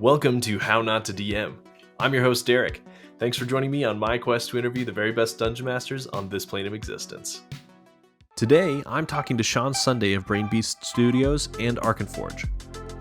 Welcome to How Not to DM. I'm your host, Derek. Thanks for joining me on my quest to interview the very best Dungeon Masters on this plane of existence. Today, I'm talking to Shaun Sunday of Brainbeast Studios and Arkenforge.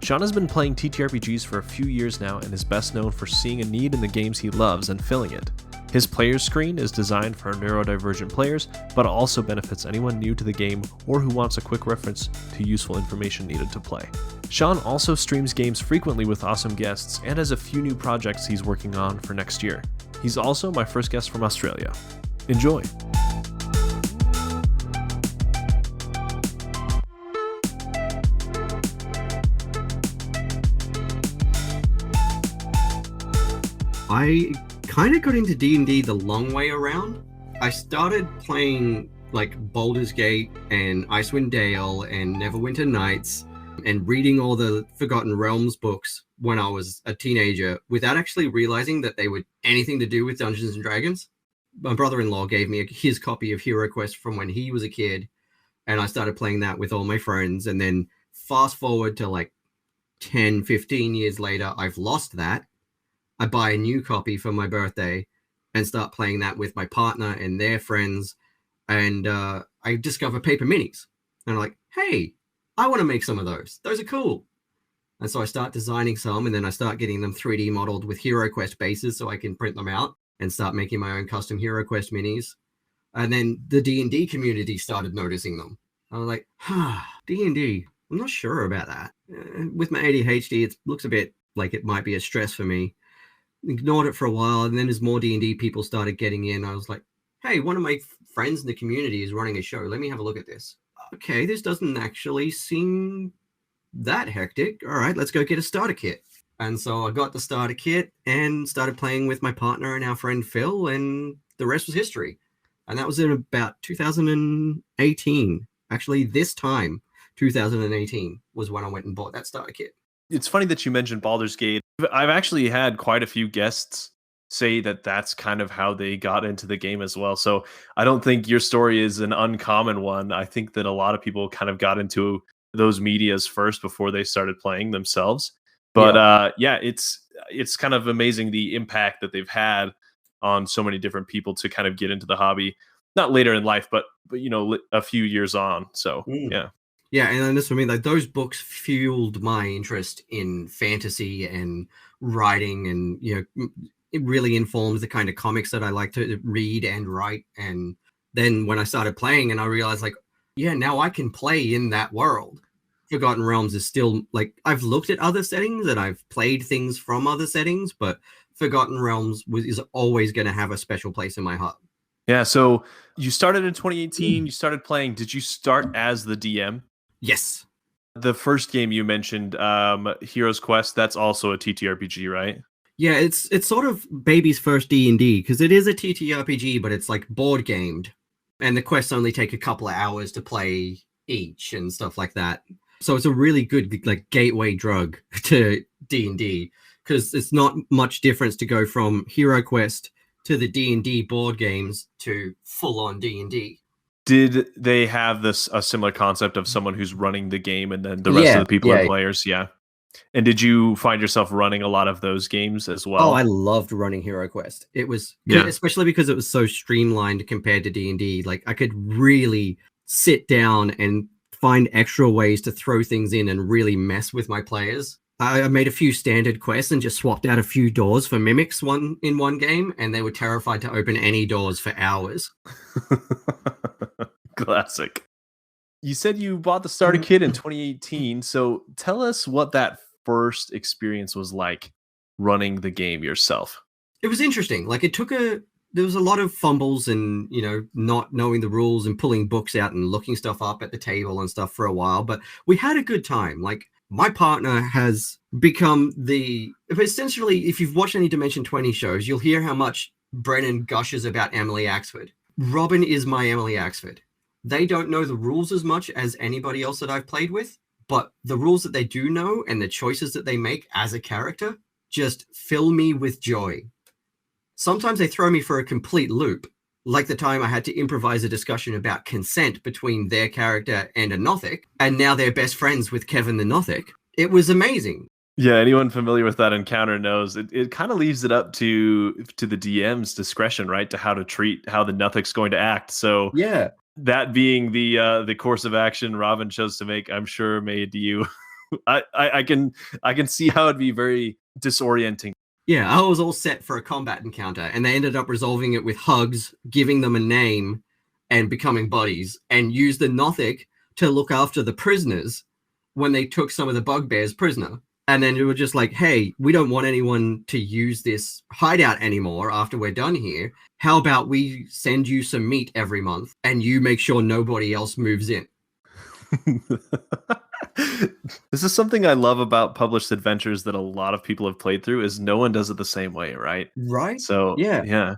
Shaun has been playing TTRPGs for a few years now and is best known for seeing a need in the games he loves and filling it. His player's screen is designed for neurodivergent players, but also benefits anyone new to the game or who wants a quick reference to useful information needed to play. Shaun also streams games frequently with awesome guests and has a few new projects he's working on for next year. He's also my first guest from Australia. Enjoy! I kind of got into D&D the long way around. I started playing like Baldur's Gate and Icewind Dale and Neverwinter Nights and reading all the Forgotten Realms books when I was a teenager without actually realizing that they were anything to do with Dungeons and Dragons. My brother-in-law gave me his copy of Hero Quest from when he was a kid, and I started playing that with all my friends. And then fast forward to like 10, 15 years later, I've lost that. I buy a new copy for my birthday and start playing that with my partner and their friends. And I discover paper minis. And I'm like, hey, I want to make some of those. Those are cool. And so I start designing some, and then I start getting them 3D modeled with Hero Quest bases so I can print them out and start making my own custom Hero Quest minis. And then the D&D community started noticing them. I was like, D&D, I'm not sure about that. With my ADHD, it looks a bit like it might be a stress for me. Ignored it for a while, and then as more D&D people started getting in, I was like, hey, one of my friends in the community is running a show. Let me have a look at this. Okay, this doesn't actually seem that hectic. All right, let's go get a starter kit. And so I got the starter kit and started playing with my partner and our friend Phil, and the rest was history. And that was in about 2018. Actually, this time, 2018, was when I went and bought that starter kit. It's funny that you mentioned Baldur's Gate. I've actually had quite a few guests say that that's kind of how they got into the game as well. So I don't think your story is an uncommon one. I think that a lot of people kind of got into those medias first before they started playing themselves. But it's kind of amazing the impact that they've had on so many different people to kind of get into the hobby, not later in life, but you know, a few years on. So yeah. Yeah, and that's what I mean. Like, those books fueled my interest in fantasy and writing, and it really informs the kind of comics that I like to read and write. And then when I started playing, and I realized, like, yeah, now I can play in that world. Forgotten Realms is still like, I've looked at other settings and I've played things from other settings, but Forgotten Realms is always going to have a special place in my heart. Yeah. So you started in 2018. You started playing. Did you start as the DM? Yes. The first game you mentioned, Heroes Quest, that's also a TTRPG, right? Yeah, it's sort of baby's first D&D, because it is a TTRPG, but it's like board gamed. And the quests only take a couple of hours to play each and stuff like that. So it's a really good like gateway drug to D&D, because it's not much difference to go from Hero Quest to the D&D board games to full-on D&D. Did they have a similar concept of someone who's running the game and then the rest of the people are players? Yeah. And did you find yourself running a lot of those games as well? Oh, I loved running Hero Quest. It was, especially because it was so streamlined compared to D&D. Like, I could really sit down and find extra ways to throw things in and really mess with my players. I made a few standard quests and just swapped out a few doors for mimics in one game, and they were terrified to open any doors for hours. Classic. You said you bought the starter kit in 2018, so tell us what that first experience was like running the game yourself. It was interesting. Like, there was a lot of fumbles and, not knowing the rules and pulling books out and looking stuff up at the table and stuff for a while, but we had a good time. Like, my partner has become essentially, if you've watched any Dimension 20 shows, you'll hear how much Brennan gushes about Emily Axford. Robin is my Emily Axford. They don't know the rules as much as anybody else that I've played with, but the rules that they do know and the choices that they make as a character just fill me with joy. Sometimes they throw me for a complete loop, like the time I had to improvise a discussion about consent between their character and a Nothic, and now they're best friends with Kevin the Nothic. It was amazing. Yeah, anyone familiar with that encounter knows it kind of leaves it up to the DM's discretion, right? To how to treat how the Nothic's going to act. So Yeah. that being the course of action Robin chose to make, I'm sure made you I can see how it'd be very disorienting. Yeah, I was all set for a combat encounter, and they ended up resolving it with hugs, giving them a name, and becoming buddies, and used the Nothic to look after the prisoners when they took some of the bugbears prisoner. And then we were just like, hey, we don't want anyone to use this hideout anymore after we're done here. How about we send you some meat every month, and you make sure nobody else moves in? This is something I love about published adventures that a lot of people have played through is no one does it the same way, right? Right? So, Yeah. yeah.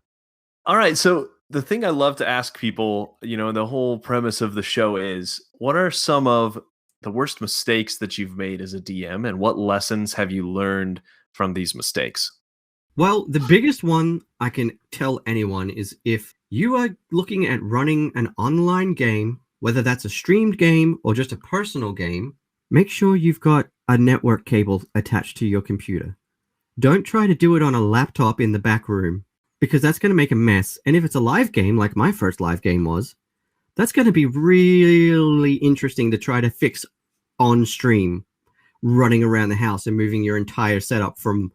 All right, so the thing I love to ask people, the whole premise of the show is, what are some of the worst mistakes that you've made as a DM, and what lessons have you learned from these mistakes? Well, the biggest one I can tell anyone is if you are looking at running an online game, whether that's a streamed game or just a personal game, make sure you've got a network cable attached to your computer. Don't try to do it on a laptop in the back room, because that's going to make a mess. And if it's a live game, like my first live game was, that's going to be really interesting to try to fix on stream, running around the house and moving your entire setup from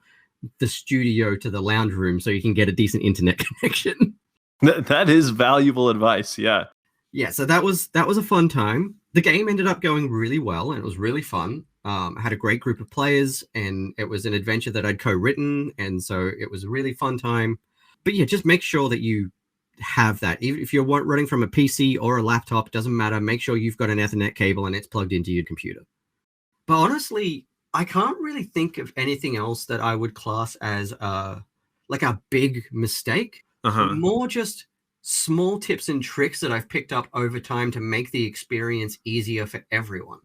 the studio to the lounge room so you can get a decent internet connection. That is valuable advice. Yeah. Yeah, so that was a fun time. The game ended up going really well, and it was really fun. I had a great group of players, and it was an adventure that I'd co-written, and so it was a really fun time. But yeah, just make sure that you have that. Even if you're running from a PC or a laptop, it doesn't matter. Make sure you've got an Ethernet cable and it's plugged into your computer. But honestly, I can't really think of anything else that I would class as like a big mistake. More just small tips and tricks that I've picked up over time to make the experience easier for everyone.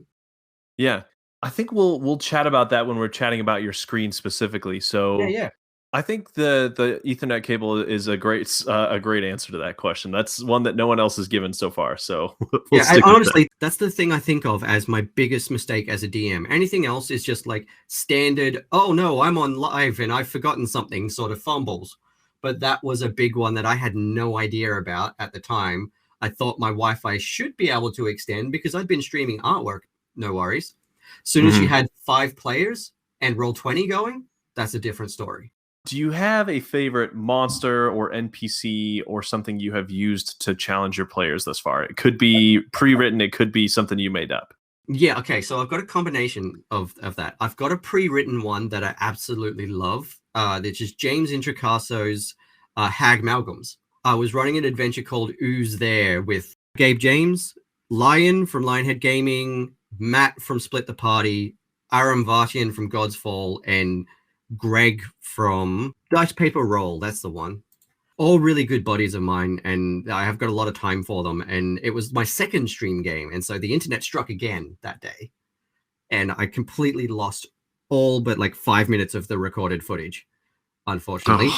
Yeah. I think we'll chat about that when we're chatting about your screen specifically. So Yeah. I think the Ethernet cable is a great answer to that question. That's one that no one else has given so far. So we'll stick with honestly, that's the thing I think of as my biggest mistake as a DM. Anything else is just like standard, oh no, I'm on live and I've forgotten something sort of fumbles. But that was a big one that I had no idea about at the time. I thought my Wi-Fi should be able to extend because I'd been streaming artwork. No worries. As soon as you had 5 players and Roll20 going, that's a different story. Do you have a favorite monster or NPC or something you have used to challenge your players thus far? It could be pre-written. It could be something you made up. Yeah, okay, so I've got a combination of that. I've got a pre-written one that I absolutely love, which is James Intricasso's Hag Malgums. I was running an adventure called Ooze There with Gabe James, Lion from Lionhead Gaming, Matt from Split the Party, Aram Vartian from God's Fall, and Greg from Dice Paper Roll. That's the one. All really good buddies of mine, and I have got a lot of time for them. And it was my second stream game, and so the internet struck again that day, and I completely lost all but like 5 minutes of the recorded footage, unfortunately.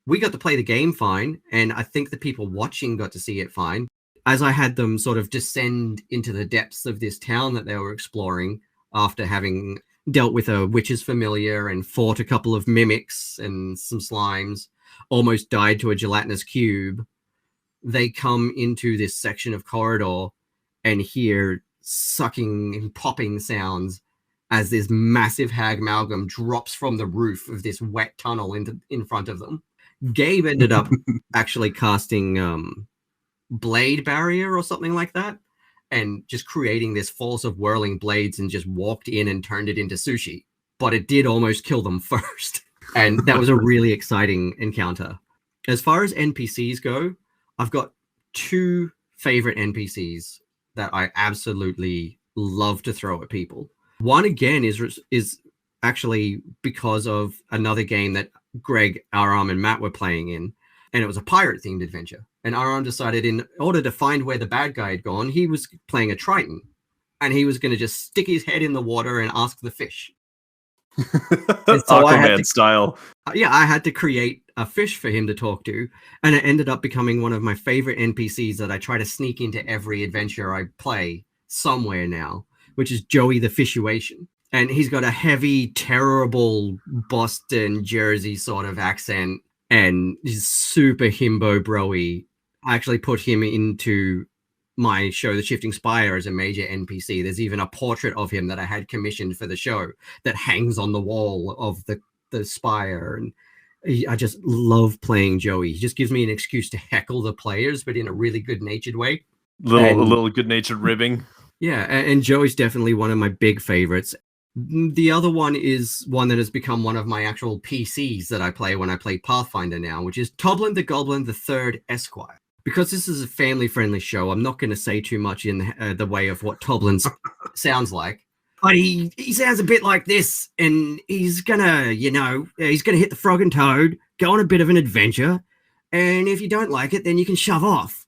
We got to play the game fine, and I think the people watching got to see it fine. As I had them sort of descend into the depths of this town that they were exploring after having dealt with a witch's familiar and fought a couple of mimics and some slimes, almost died to a gelatinous cube, they come into this section of corridor and hear sucking and popping sounds as this massive hag amalgam drops from the roof of this wet tunnel in front of them. Gabe ended up actually casting blade barrier or something like that, and just creating this force of whirling blades, and just walked in and turned it into sushi. But it did almost kill them first. And that was a really exciting encounter. As far as NPCs go, I've got 2 favorite NPCs that I absolutely love to throw at people. One, again, is actually because of another game that Greg, Aram, and Matt were playing in, and it was a pirate-themed adventure. And Aram decided in order to find where the bad guy had gone, he was playing a Triton, and he was going to just stick his head in the water and ask the fish. So Aquaman style. Yeah, I had to create a fish for him to talk to, and it ended up becoming one of my favorite NPCs that I try to sneak into every adventure I play somewhere now, which is Joey the Fishuation. And he's got a heavy, terrible Boston, Jersey sort of accent, and he's super himbo bro-y. I actually put him into my show, The Shifting Spire, as a major NPC. There's even a portrait of him that I had commissioned for the show that hangs on the wall of the spire. And I just love playing Joey. He just gives me an excuse to heckle the players, but in a really good-natured way. A little good-natured ribbing. Yeah, and Joey's definitely one of my big favorites. The other one is one that has become one of my actual PCs that I play when I play Pathfinder now, which is Toblin the Goblin the Third Esquire. Because this is a family-friendly show, I'm not going to say too much in the way of what Toblin sounds like. But he sounds a bit like this, and he's gonna, he's gonna hit the frog and toad, go on a bit of an adventure, and if you don't like it, then you can shove off.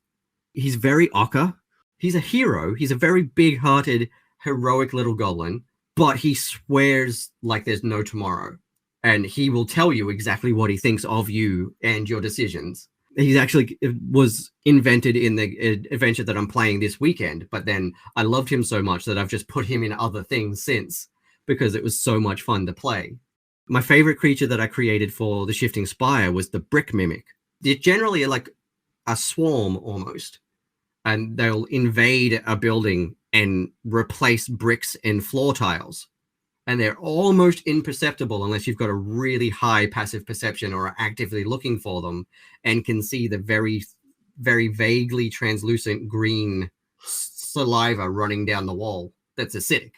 He's very ochre. He's a hero. He's a very big-hearted, heroic little goblin, but he swears like there's no tomorrow, and he will tell you exactly what he thinks of you and your decisions. He actually was invented in the adventure that I'm playing this weekend, but then I loved him so much that I've just put him in other things since, because it was so much fun to play. My favorite creature that I created for the Shifting Spire was the Brick Mimic. They're generally like a swarm almost, and they'll invade a building and replace bricks and floor tiles. And they're almost imperceptible unless you've got a really high passive perception or are actively looking for them and can see the very, very vaguely translucent green saliva running down the wall that's acidic.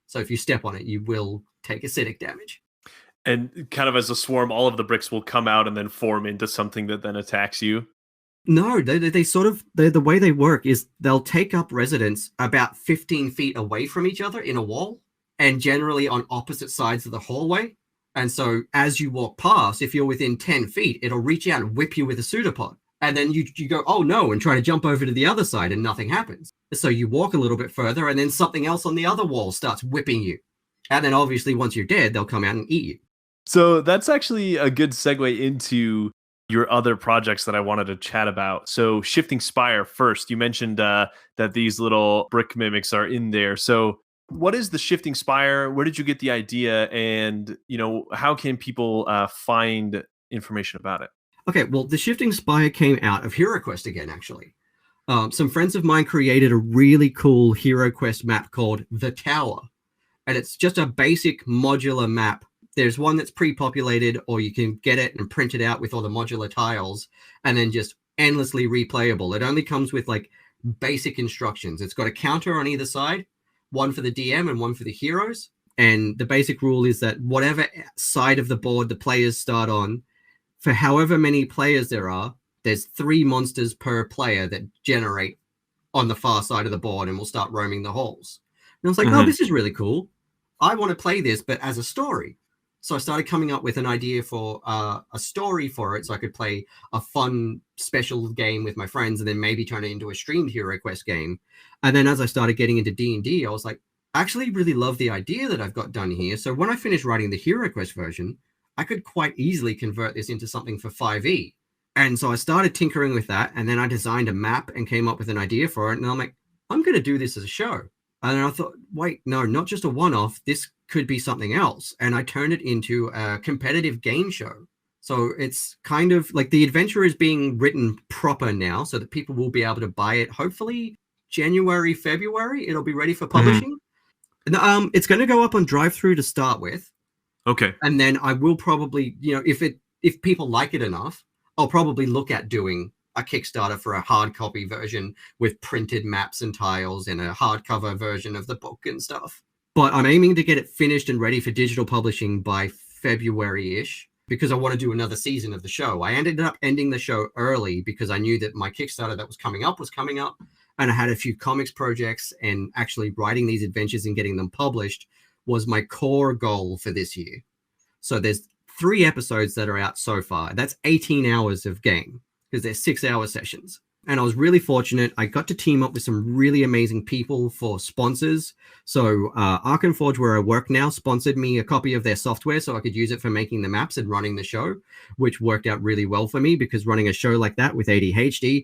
So if you step on it, you will take acidic damage. And kind of as a swarm, all of the bricks will come out and then form into something that then attacks you? No, they sort of, the way they work is they'll take up residence about 15 feet away from each other in a wall, and generally on opposite sides of the hallway. And so as you walk past, if you're within 10 feet, it'll reach out and whip you with a pseudopod. And then you go, oh no, and try to jump over to the other side and nothing happens. So you walk a little bit further and then something else on the other wall starts whipping you. And then obviously once you're dead, they'll come out and eat you. So that's actually a good segue into your other projects that I wanted to chat about. So Shifting Spire first, you mentioned that these little brick mimics are in there. So what is the Shifting Spire? Where did you get the idea? And, how can people find information about it? Okay, well, the Shifting Spire came out of HeroQuest again, actually. Some friends of mine created a really cool HeroQuest map called The Tower. And it's just a basic modular map. There's one that's pre-populated, or you can get it and print it out with all the modular tiles and then just endlessly replayable. It only comes with like basic instructions. It's got a counter on either side, one for the DM and one for the heroes. And the basic rule is that whatever side of the board the players start on, for however many players there are, there's 3 monsters per player that generate on the far side of the board and will start roaming the halls. And I was like, oh, this is really cool. I want to play this, but as a story. So I started coming up with an idea for a story for it, so I could play a fun special game with my friends and then maybe turn it into a streamed HeroQuest game. And then as I started getting into D&D, I was like, I actually really love the idea that I've got done here. So when I finished writing the HeroQuest version, I could quite easily convert this into something for 5e. And so I started tinkering with that, and then I designed a map and came up with an idea for it. And I'm like, I'm going to do this as a show. And I thought, wait, no, not just a one-off. This could be something else. And I turned it into a competitive game show. So it's kind of like the adventure is being written proper now so that people will be able to buy it. Hopefully January, February, it'll be ready for publishing. And, it's going to go up on drive-thru to start with. Okay. And then I will probably, if people like it enough, I'll probably look at doing a Kickstarter for a hard copy version with printed maps and tiles and a hardcover version of the book and stuff. But I'm aiming to get it finished and ready for digital publishing by February-ish because I want to do another season of the show. I ended up ending the show early because I knew that my Kickstarter that was coming up, and I had a few comics projects, and actually writing these adventures and getting them published was my core goal for this year. So there's 3 episodes that are out so far. That's 18 hours of game because they're 6-hour sessions. And I was really fortunate. I got to team up with some really amazing people for sponsors. So Arkenforge, where I work now, sponsored me a copy of their software so I could use it for making the maps and running the show, which worked out really well for me because running a show like that with ADHD,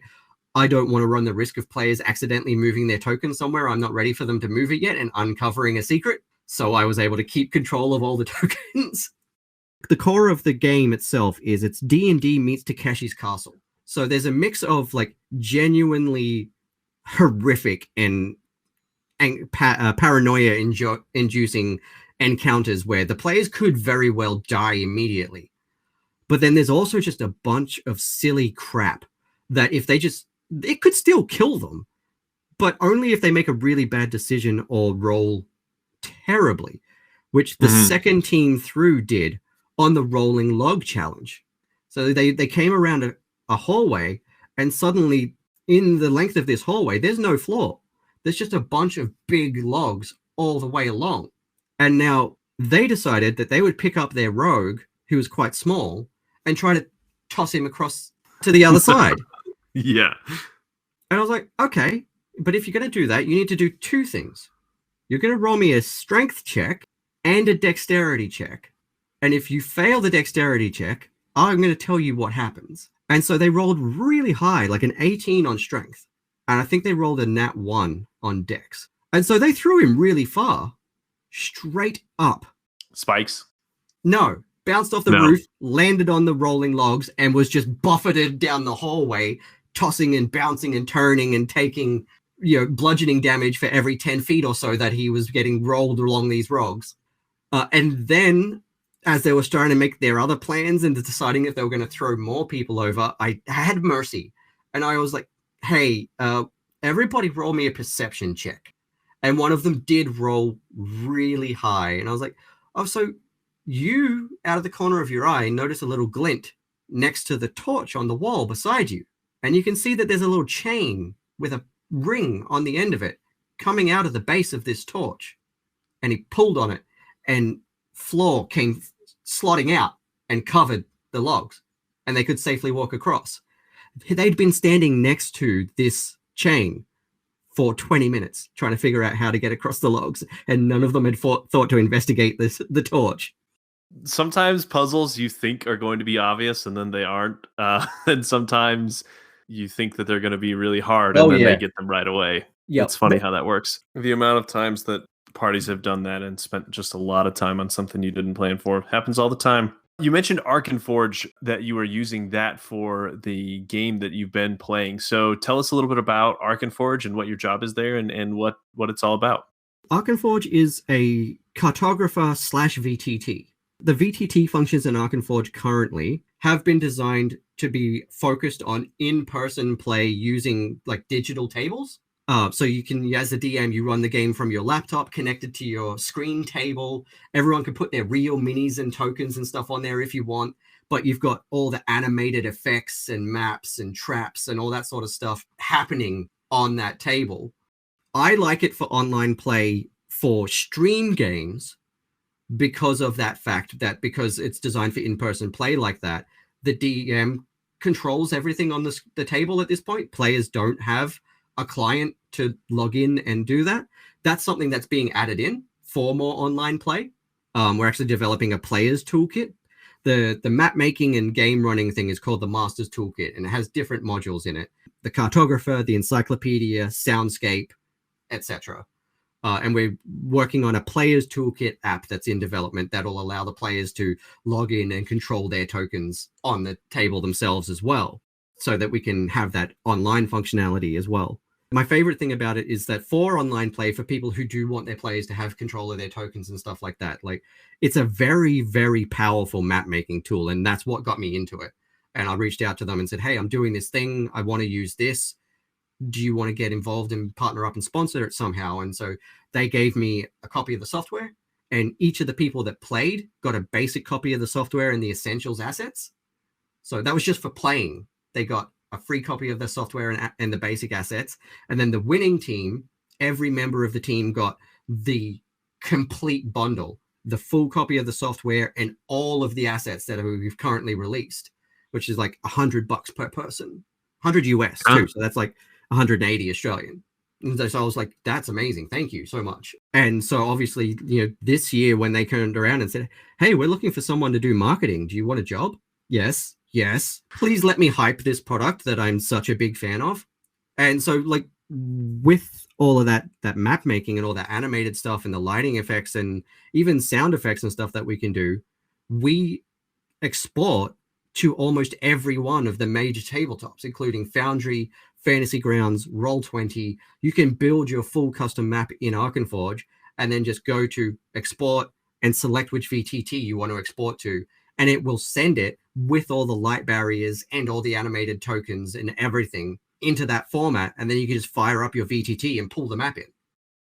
I don't want to run the risk of players accidentally moving their token somewhere I'm not ready for them to move it yet and uncovering a secret. So I was able to keep control of all the tokens. The core of the game itself is it's D&D meets Takeshi's Castle. So there's a mix of like genuinely horrific and paranoia inducing encounters where the players could very well die immediately. But then there's also just a bunch of silly crap that if it could still kill them, but only if they make a really bad decision or roll terribly, which the second team through did on the rolling log challenge. So they came around a hallway, and suddenly in the length of this hallway, there's no floor. There's just a bunch of big logs all the way along. And now they decided that they would pick up their rogue, who was quite small, and try to toss him across to the other side. Yeah. And I was like, okay, but if you're going to do that, you need to do two things. You're going to roll me a strength check and a dexterity check. And if you fail the dexterity check, I'm going to tell you what happens. And so they rolled really high, like an 18 on strength. And I think they rolled a nat 1 on dex. And so they threw him really far, straight up. Spikes? No. Bounced off the roof, landed on the rolling logs, and was just buffeted down the hallway, tossing and bouncing and turning and taking, bludgeoning damage for every 10 feet or so that he was getting rolled along these logs. And then, as they were starting to make their other plans and deciding if they were going to throw more people over, I had mercy. And I was like, hey, everybody roll me a perception check. And one of them did roll really high. And I was like, oh, so you, out of the corner of your eye, notice a little glint next to the torch on the wall beside you. And you can see that there's a little chain with a ring on the end of it coming out of the base of this torch. And he pulled on it, and floor came slotting out and covered the logs, and they could safely walk across. They'd been standing next to this chain for 20 minutes trying to figure out how to get across the logs, and none of them had thought to investigate the torch. Sometimes puzzles you think are going to be obvious and then they aren't. And sometimes you think that they're going to be really hard and then they get them right away. Yep. It's funny how that works. The amount of times that parties have done that and spent just a lot of time on something you didn't plan for happens all the time. You mentioned Arkenforge, that you were using that for the game that you've been playing. So tell us a little bit about Arkenforge and what your job is there and what it's all about. Arkenforge is a cartographer / VTT. The VTT functions in Arkenforge currently have been designed to be focused on in-person play using like digital tables. So you can, as a DM, you run the game from your laptop connected to your screen table. Everyone can put their real minis and tokens and stuff on there if you want, but you've got all the animated effects and maps and traps and all that sort of stuff happening on that table. I like it for online play for stream games because of that fact, that because it's designed for in-person play like that, the DM controls everything on the table at this point. Players don't have a client to log in and do that. That's something that's being added in for more online play. We're actually developing a player's toolkit. The map making and game running thing is called the Master's Toolkit, and it has different modules in it. The cartographer, the encyclopedia, soundscape, etc. And we're working on a player's toolkit app that's in development that'll allow the players to log in and control their tokens on the table themselves as well, so that we can have that online functionality as well. My favorite thing about it is that for online play, for people who do want their players to have control of their tokens and stuff like that, like it's a very, very powerful map making tool. And that's what got me into it. And I reached out to them and said, hey, I'm doing this thing. I want to use this. Do you want to get involved and partner up and sponsor it somehow? And so they gave me a copy of the software, and each of the people that played got a basic copy of the software and the essentials assets. So that was just for playing. They got a free copy of the software and the basic assets. And then the winning team, every member of the team got the complete bundle, the full copy of the software and all of the assets that we've currently released, which is like $100 per person, 100 US too. So that's like 180 Australian. And so I was like, that's amazing. Thank you so much. And so obviously, this year when they turned around and said, hey, we're looking for someone to do marketing. Do you want a job? Yes. Please let me hype this product that I'm such a big fan of. And so like with all of that map making and all that animated stuff and the lighting effects and even sound effects and stuff that we can do, we export to almost every one of the major tabletops, including Foundry, Fantasy Grounds, Roll20. You can build your full custom map in Arkenforge and then just go to export and select which VTT you want to export to. And it will send it with all the light barriers and all the animated tokens and everything into that format. And then you can just fire up your VTT and pull the map in.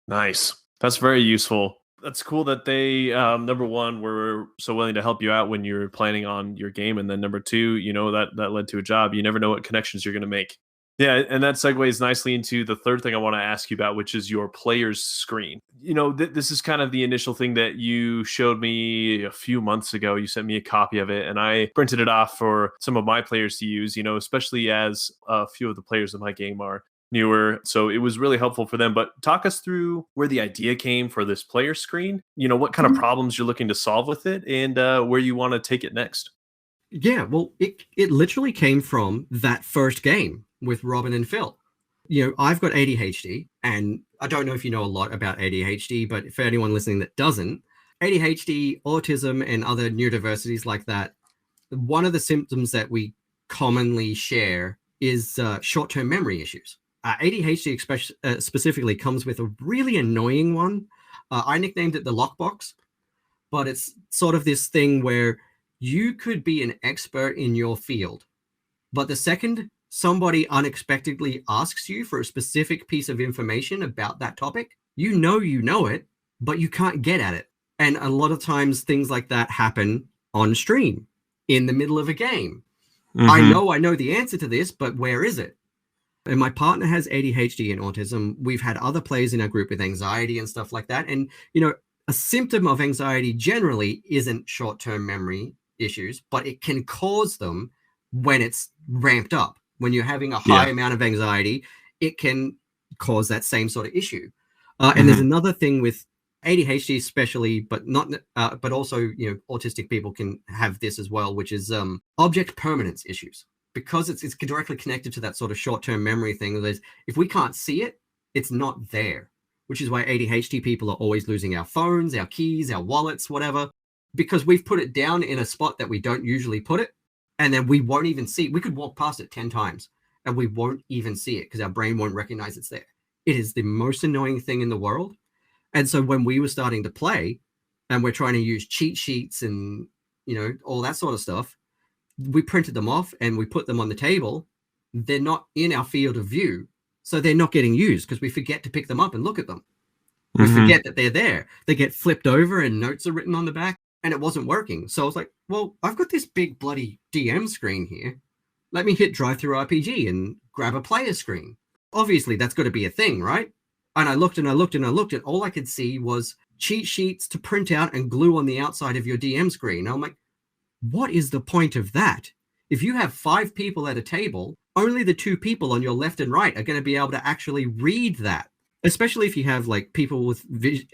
Nice. That's very useful. That's cool that they, number one, were so willing to help you out when you're planning on your game. And then number two, that led to a job. You never know what connections you're going to make. Yeah, and that segues nicely into the third thing I want to ask you about, which is your player's screen. This is kind of the initial thing that you showed me a few months ago. You sent me a copy of it, and I printed it off for some of my players to use, especially as a few of the players in my game are newer. So it was really helpful for them. But talk us through where the idea came for this player screen, what kind of problems you're looking to solve with it, and where you want to take it next. Yeah, well, it literally came from that first game with Robin and Phil. I've got ADHD, and I don't know if you know a lot about ADHD, but for anyone listening that doesn't, ADHD, autism, and other neurodiversities like that, one of the symptoms that we commonly share is short-term memory issues. ADHD specifically comes with a really annoying one. I nicknamed it the lockbox, but it's sort of this thing where you could be an expert in your field, but the second somebody unexpectedly asks you for a specific piece of information about that topic, you know it, but you can't get at it. And a lot of times things like that happen on stream in the middle of a game. Mm-hmm. I know the answer to this, but where is it? And my partner has ADHD and autism. We've had other players in our group with anxiety and stuff like that. And, a symptom of anxiety generally isn't short-term memory issues, but it can cause them when it's ramped up. When you're having a high amount of anxiety, it can cause that same sort of issue. And there's another thing with ADHD especially, but also, autistic people can have this as well, which is object permanence issues. Because it's directly connected to that sort of short-term memory thing. If we can't see it, it's not there, which is why ADHD people are always losing our phones, our keys, our wallets, whatever, because we've put it down in a spot that we don't usually put it. And then we won't even see it. We could walk past it 10 times and we won't even see it because our brain won't recognize it's there. It is the most annoying thing in the world. And so when we were starting to play and we're trying to use cheat sheets and, all that sort of stuff, we printed them off and we put them on the table. They're not in our field of view. So they're not getting used because we forget to pick them up and look at them. We forget that they're there. They get flipped over and notes are written on the back. And it wasn't working. So I was like, well, I've got this big bloody DM screen here. Let me hit Drive-Thru-RPG and grab a player screen. Obviously, that's got to be a thing, right? And I looked and all I could see was cheat sheets to print out and glue on the outside of your DM screen. And I'm like, what is the point of that? If you have 5 people at a table, only the 2 people on your left and right are going to be able to actually read that. Especially if you have like people with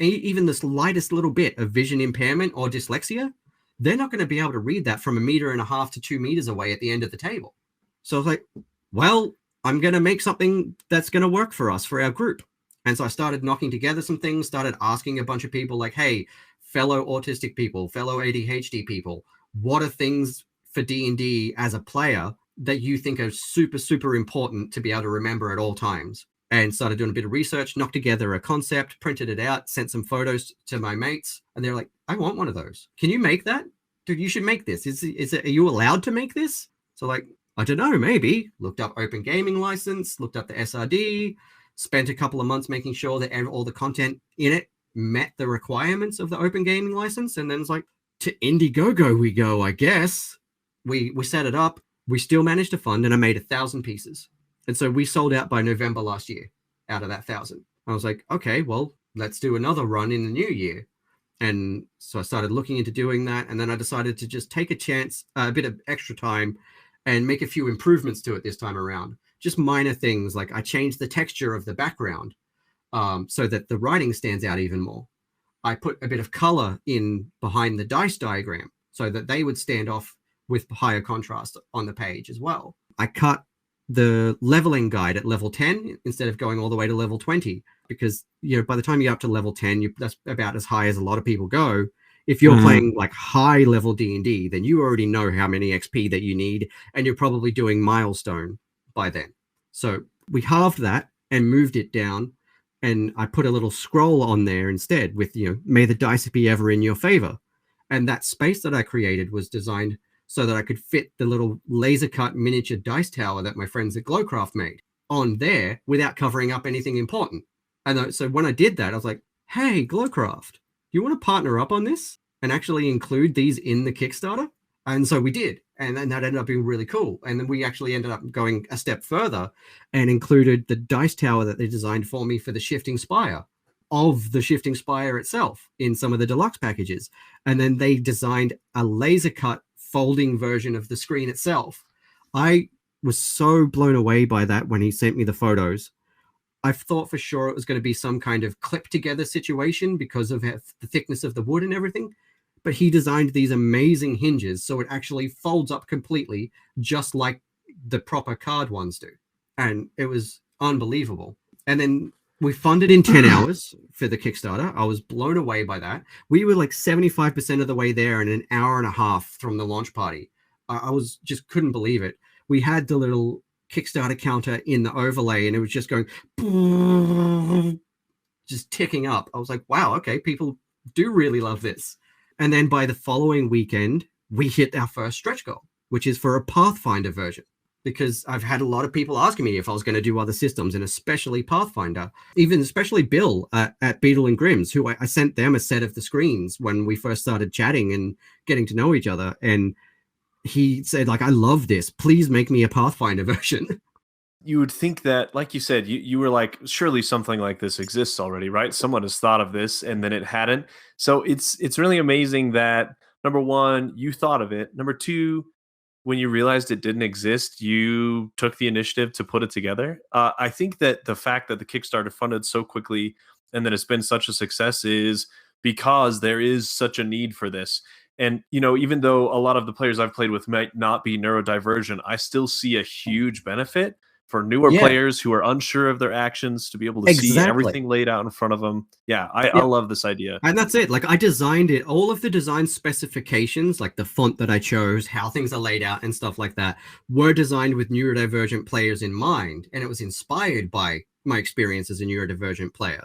even the slightest little bit of vision impairment or dyslexia, they're not going to be able to read that from 1.5 meters to 2 meters away at the end of the table. So I was like, well, I'm going to make something that's going to work for us, for our group. And so I started knocking together some things, started asking a bunch of people like, hey, fellow autistic people, fellow ADHD people, what are things for D&D as a player that you think are super, super important to be able to remember at all times? And started doing a bit of research, knocked together a concept, printed it out, sent some photos to my mates. And they're like, I want one of those. Can you make that? Dude, you should make this. Are you allowed to make this? So like, I don't know, maybe. Looked up open gaming license, looked up the SRD, spent a couple of months making sure that all the content in it met the requirements of the open gaming license. And then it's like, to Indiegogo we go, I guess. We set it up. We still managed to fund, and I made 1,000 pieces. And so we sold out by November last year out of that 1,000. I was like, okay, well, let's do another run in the new year. And so I started looking into doing that. And then I decided to just take a chance, a bit of extra time, and make a few improvements to it this time around. Just minor things, like I changed the texture of the background so that the writing stands out even more. I put a bit of color in behind the dice diagram so that they would stand off with higher contrast on the page as well. I cut the leveling guide at level 10 instead of going all the way to level 20, because by the time you're up to level 10, that's about as high as a lot of people go. If you're playing like high level D&D, then you already know how many XP that you need, and you're probably doing milestone by then. So we halved that and moved it down, and I put a little scroll on there instead with, may the dice be ever in your favor. And that space that I created was designed so that I could fit the little laser cut miniature dice tower that my friends at Glowcraft made on there without covering up anything important. And so when I did that, I was like, hey, Glowcraft, do you want to partner up on this and actually include these in the Kickstarter? And so we did. And then that ended up being really cool. And then we actually ended up going a step further and included the dice tower that they designed for me for the Shifting Spire of the Shifting Spire itself in some of the deluxe packages. And then they designed a laser cut folding version of the screen itself. I was so blown away by that when he sent me the photos. I thought for sure it was going to be some kind of clip together situation because of the thickness of the wood and everything. But he designed these amazing hinges so it actually folds up completely, just like the proper card ones do. And it was unbelievable. And then we funded in 10 hours for the Kickstarter. I was blown away by that. We were like 75% of the way there in an hour and a half from the launch party. I was just couldn't believe it. We had the little Kickstarter counter in the overlay and it was just going, just ticking up. I was like, wow, okay, people do really love this. And then by the following weekend, we hit our first stretch goal, which is for a Pathfinder version. Because I've had a lot of people asking me if I was going to do other systems, and especially Pathfinder, especially Bill at Beetle and Grimm's, who I sent them a set of the screens when we first started chatting and getting to know each other. And he said, like, I love this. Please make me a Pathfinder version. You would think that, like you said, you were like, surely something like this exists already, right? Someone has thought of this and then it hadn't. So it's really amazing that, number one, you thought of it. Number two, when you realized it didn't exist, you took the initiative to put it together. I think that the fact that the Kickstarter funded so quickly and that it's been such a success is because there is such a need for this. And, even though a lot of the players I've played with might not be neurodivergent, I still see a huge benefit for newer players who are unsure of their actions to be able to see everything laid out in front of them. Yeah, I love this idea. And that's it. Like, I designed it. All of the design specifications, like the font that I chose, how things are laid out and stuff like that, were designed with neurodivergent players in mind. And it was inspired by my experience as a neurodivergent player.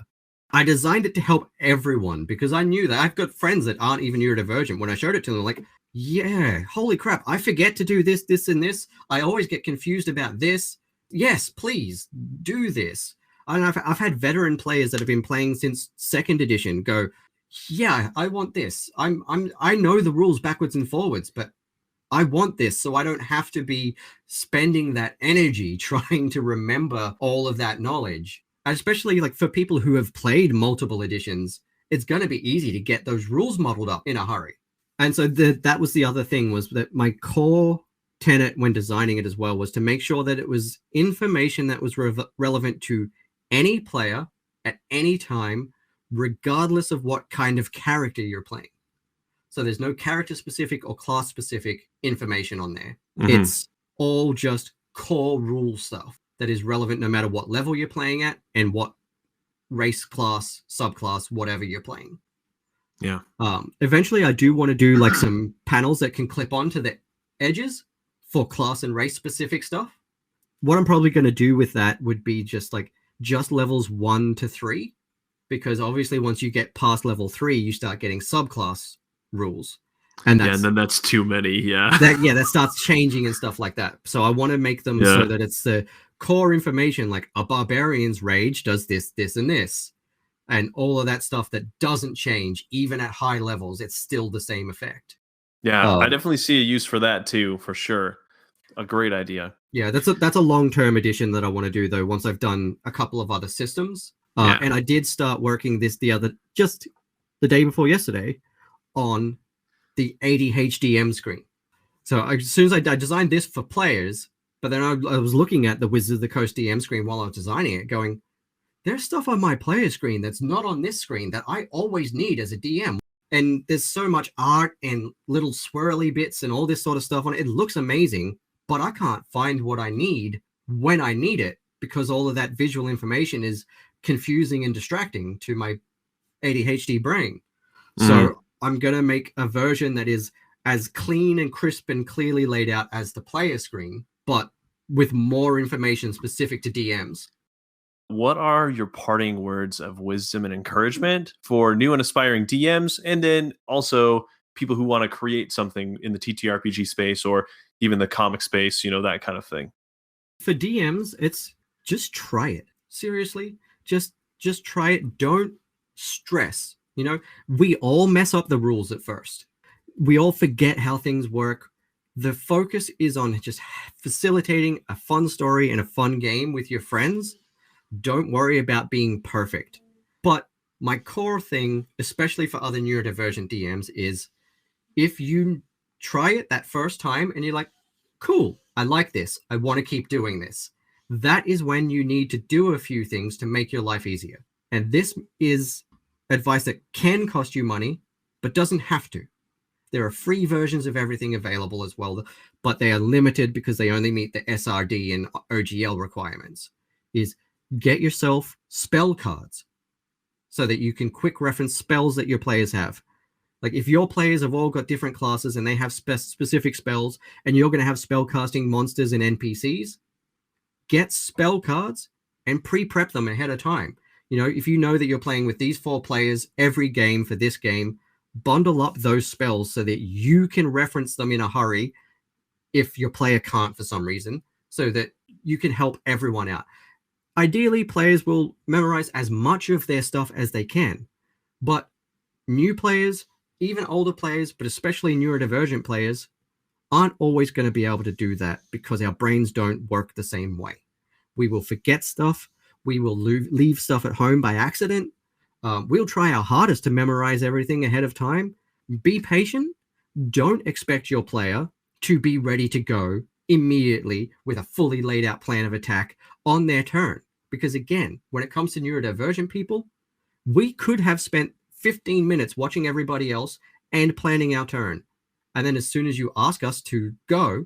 I designed it to help everyone because I knew that I've got friends that aren't even neurodivergent. When I showed it to them, like, yeah, holy crap, I forget to do this, this, and this. I always get confused about this. Yes, please do this. And I've had veteran players that have been playing since 2nd edition go, yeah, I want this. I know the rules backwards and forwards, but I want this so I don't have to be spending that energy trying to remember all of that knowledge. And especially like for people who have played multiple editions, it's going to be easy to get those rules modeled up in a hurry. And so that was the other thing, was that my core tenet when designing it as well was to make sure that it was information that was relevant to any player at any time, regardless of what kind of character you're playing. So there's no character specific or class specific information on there. Mm-hmm. It's all just core rule stuff that is relevant no matter what level you're playing at and what race, class, subclass, whatever you're playing. Yeah. Eventually I do want to do like some panels that can clip onto the edges for class and race specific stuff. What I'm probably going to do with that would be just levels 1 to 3, because obviously once you get past level 3, you start getting subclass rules. And then that's too many. Yeah. That starts changing and stuff like that. So I want to make them so that it's the core information, like a barbarian's rage does this, this, and this. And all of that stuff that doesn't change, even at high levels, it's still the same effect. Yeah, I definitely see a use for that too, for sure. A great idea. Yeah, that's a long-term edition that I want to do though, once I've done a couple of other systems. And I did start working just the day before yesterday on the ADHDM screen. So as soon as I designed this for players, but then I was looking at the Wizards of the Coast DM screen while I was designing it, going, there's stuff on my player screen that's not on this screen that I always need as a DM. And there's so much art and little swirly bits and all this sort of stuff on it. It looks amazing, but I can't find what I need when I need it, because all of that visual information is confusing and distracting to my ADHD brain. So I'm going to make a version that is as clean and crisp and clearly laid out as the player screen, but with more information specific to DMs. What are your parting words of wisdom and encouragement for new and aspiring DMs, and then also people who want to create something in the TTRPG space or even the comic space, that kind of thing? For DMs, it's just try it. Seriously, just try it. Don't stress. We all mess up the rules at first. We all forget how things work. The focus is on just facilitating a fun story and a fun game with your friends. Don't worry about being perfect. But my core thing, especially for other neurodivergent DMs, is if you try it that first time and you're like, cool, I like this, I want to keep doing this, that is when you need to do a few things to make your life easier. And this is advice that can cost you money, but doesn't have to. There are free versions of everything available as well, but they are limited because they only meet the SRD and OGL requirements. Is get yourself spell cards so that you can quick reference spells that your players have. Like if your players have all got different classes and they have specific spells, and you're going to have spell casting monsters and NPCs, get spell cards and pre-prep them ahead of time. If you know that you're playing with these 4 players every game for this game, bundle up those spells so that you can reference them in a hurry if your player can't for some reason, so that you can help everyone out. Ideally, players will memorize as much of their stuff as they can, but new players, even older players, but especially neurodivergent players, aren't always going to be able to do that because our brains don't work the same way. We will forget stuff. We will leave stuff at home by accident. We'll try our hardest to memorize everything ahead of time. Be patient. Don't expect your player to be ready to go immediately with a fully laid out plan of attack on their turn. Because again, when it comes to neurodivergent people, we could have spent 15 minutes watching everybody else and planning our turn. And then as soon as you ask us to go,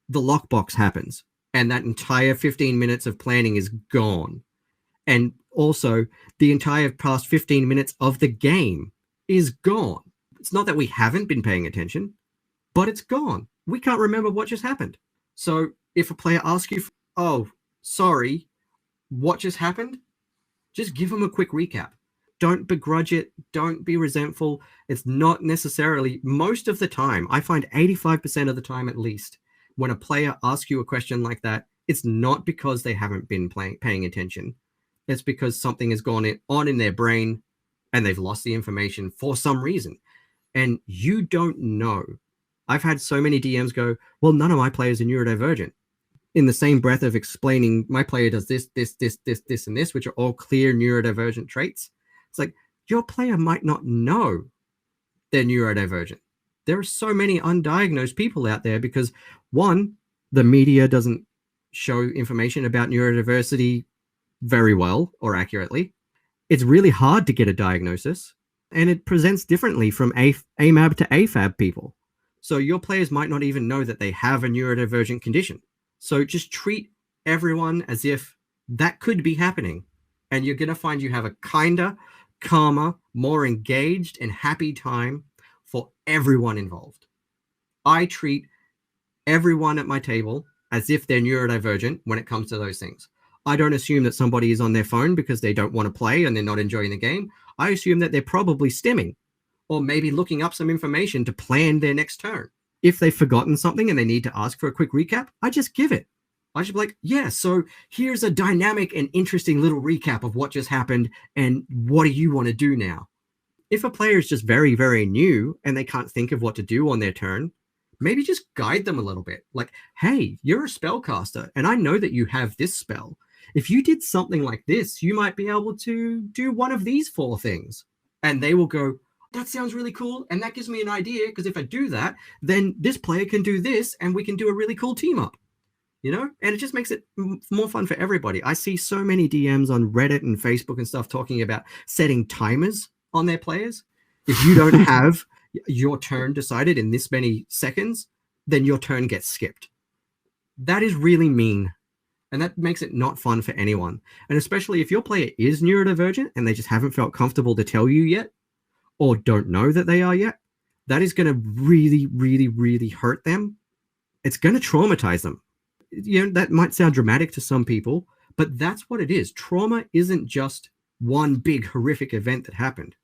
the lockbox happens. And that entire 15 minutes of planning is gone. And also, the entire past 15 minutes of the game is gone. It's not that we haven't been paying attention, but it's gone. We can't remember what just happened. So if a player asks you, oh, sorry, what just happened? Just give them a quick recap. Don't begrudge it. Don't be resentful. It's not necessarily, most of the time, I find 85% of the time at least, when a player asks you a question like that, it's not because they haven't been paying attention. It's because something has gone on in their brain and they've lost the information for some reason. And you don't know. I've had so many DMs go, well, none of my players are neurodivergent. In the same breath of explaining my player does this, and this, which are all clear neurodivergent traits. It's like, your player might not know they're neurodivergent. There are so many undiagnosed people out there because, one, the media doesn't show information about neurodiversity very well or accurately. It's really hard to get a diagnosis, and it presents differently from AMAB to AFAB people. So your players might not even know that they have a neurodivergent condition. So just treat everyone as if that could be happening, and you're going to find you have a kinder, calmer, more engaged and happy time for everyone involved. I treat everyone at my table as if they're neurodivergent when it comes to those things. I don't assume that somebody is on their phone because they don't want to play and they're not enjoying the game. I assume that they're probably stimming or maybe looking up some information to plan their next turn. If they've forgotten something and they need to ask for a quick recap, I just give it. I should be like, yeah, so here's a dynamic and interesting little recap of what just happened and what do you want to do now? If a player is just very, very new and they can't think of what to do on their turn, maybe just guide them a little bit. Like, hey, you're a spellcaster and I know that you have this spell. If you did something like this, you might be able to do one of these 4 things. And they will go, that sounds really cool. And that gives me an idea, because if I do that, then this player can do this and we can do a really cool team up. And it just makes it more fun for everybody. I see so many DMs on Reddit and Facebook and stuff talking about setting timers on their players. If you don't have your turn decided in this many seconds, then your turn gets skipped. That is really mean. And that makes it not fun for anyone. And especially if your player is neurodivergent and they just haven't felt comfortable to tell you yet, or don't know that they are yet, that is going to really, really, really hurt them. It's going to traumatize them. You know, that might sound dramatic to some people, but that's what it is. Trauma isn't just one big horrific event that happened.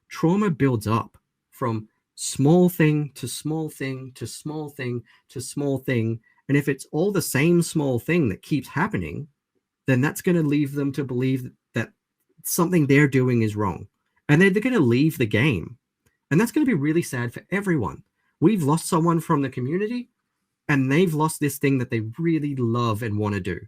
Trauma builds up from small thing to small thing to small thing to small thing. And if it's all the same small thing that keeps happening, then that's going to leave them to believe that something they're doing is wrong. And they're going to leave the game. And that's going to be really sad for everyone. We've lost someone from the community, and they've lost this thing that they really love and want to do.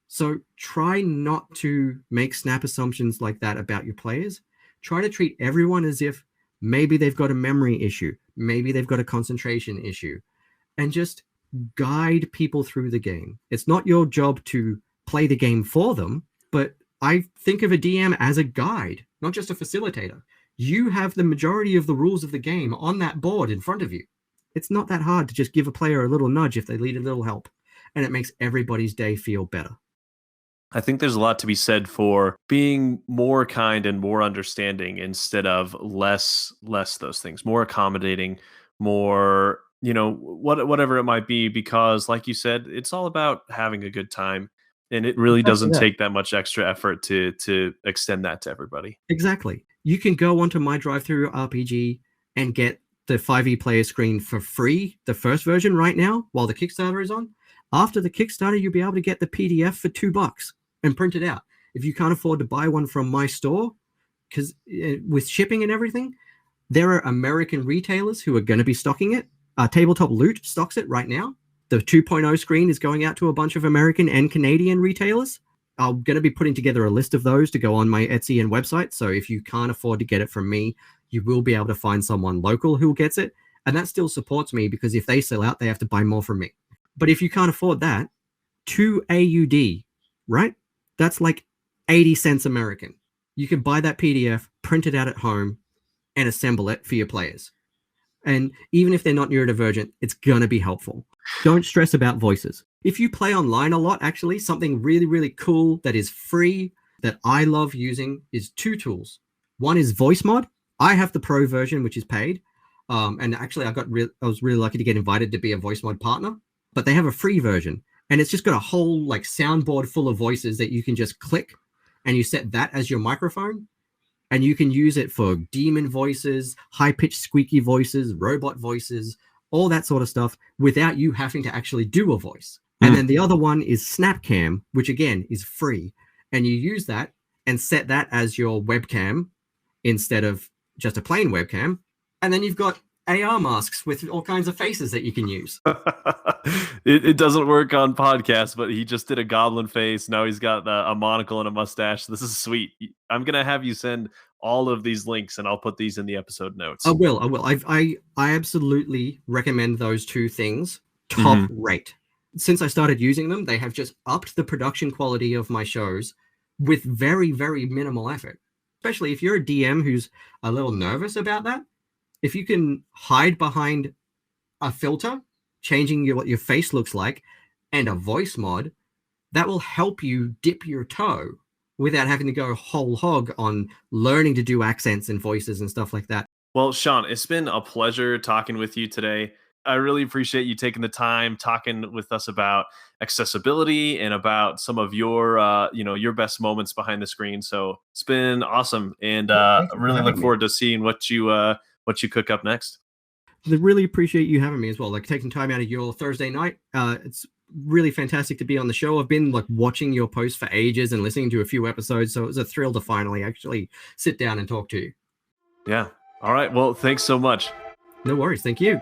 So try not to make snap assumptions like that about your players. Try to treat everyone as if maybe they've got a memory issue, maybe they've got a concentration issue, and just guide people through the game. It's not your job to play the game for them, but I think of a DM as a guide, not just a facilitator. You have the majority of the rules of the game on that board in front of you. It's not that hard to just give a player a little nudge if they need a little help, and it makes everybody's day feel better. I think there's a lot to be said for being more kind and more understanding instead of less those things, more accommodating, more, you know, whatever it might be, because like you said, it's all about having a good time, and it really doesn't take that much extra effort to extend that to everybody. Exactly. You can go onto My Drive-Thru RPG and get the 5e player screen for free, the first version right now, while the Kickstarter is on. After the Kickstarter, you'll be able to get the PDF for $2 and print it out. If you can't afford to buy one from my store, because with shipping and everything, there are American retailers who are going to be stocking it. Tabletop Loot stocks it right now. The 2.0 screen is going out to a bunch of American and Canadian retailers. I'm going to be putting together a list of those to go on my Etsy and website. So if you can't afford to get it from me, you will be able to find someone local who gets it. And that still supports me, because if they sell out, they have to buy more from me. But if you can't afford that, 2 AUD, right? That's like 80 cents American. You can buy that PDF, print it out at home, and assemble it for your players. And even if they're not neurodivergent, it's going to be helpful. Don't stress about voices. If you play online a lot, actually, something really, really cool that is free that I love using is 2 tools. One is VoiceMod. I have the pro version, which is paid. And actually, I was really lucky to get invited to be a VoiceMod partner. But they have a free version. And it's just got a whole like soundboard full of voices that you can just click, and you set that as your microphone, and you can use it for demon voices, high-pitched squeaky voices, robot voices, all that sort of stuff without you having to actually do a voice. And then the other one is Snapcam, which again is free. And you use that and set that as your webcam instead of just a plain webcam. And then you've got AR masks with all kinds of faces that you can use. It doesn't work on podcasts, but he just did a goblin face. Now he's got a monocle and a mustache. This is sweet. I'm going to have you send all of these links, and I'll put these in the episode notes. I will. I absolutely recommend those 2 things. Top rate. Since I started using them, they have just upped the production quality of my shows with very, very minimal effort. Especially if you're a DM who's a little nervous about that. If you can hide behind a filter, changing what your face looks like, and a voice mod, that will help you dip your toe without having to go whole hog on learning to do accents and voices and stuff like that. Well, Shaun, it's been a pleasure talking with you today. I really appreciate you taking the time talking with us about accessibility and about some of your, your best moments behind the screen. So it's been awesome, and I really look forward to seeing what you cook up next. I really appreciate you having me as well, like taking time out of your Thursday night. It's really fantastic to be on the show. I've been like watching your posts for ages and listening to a few episodes, so it was a thrill to finally actually sit down and talk to you. Yeah. All right. Well, thanks so much. No worries. Thank you.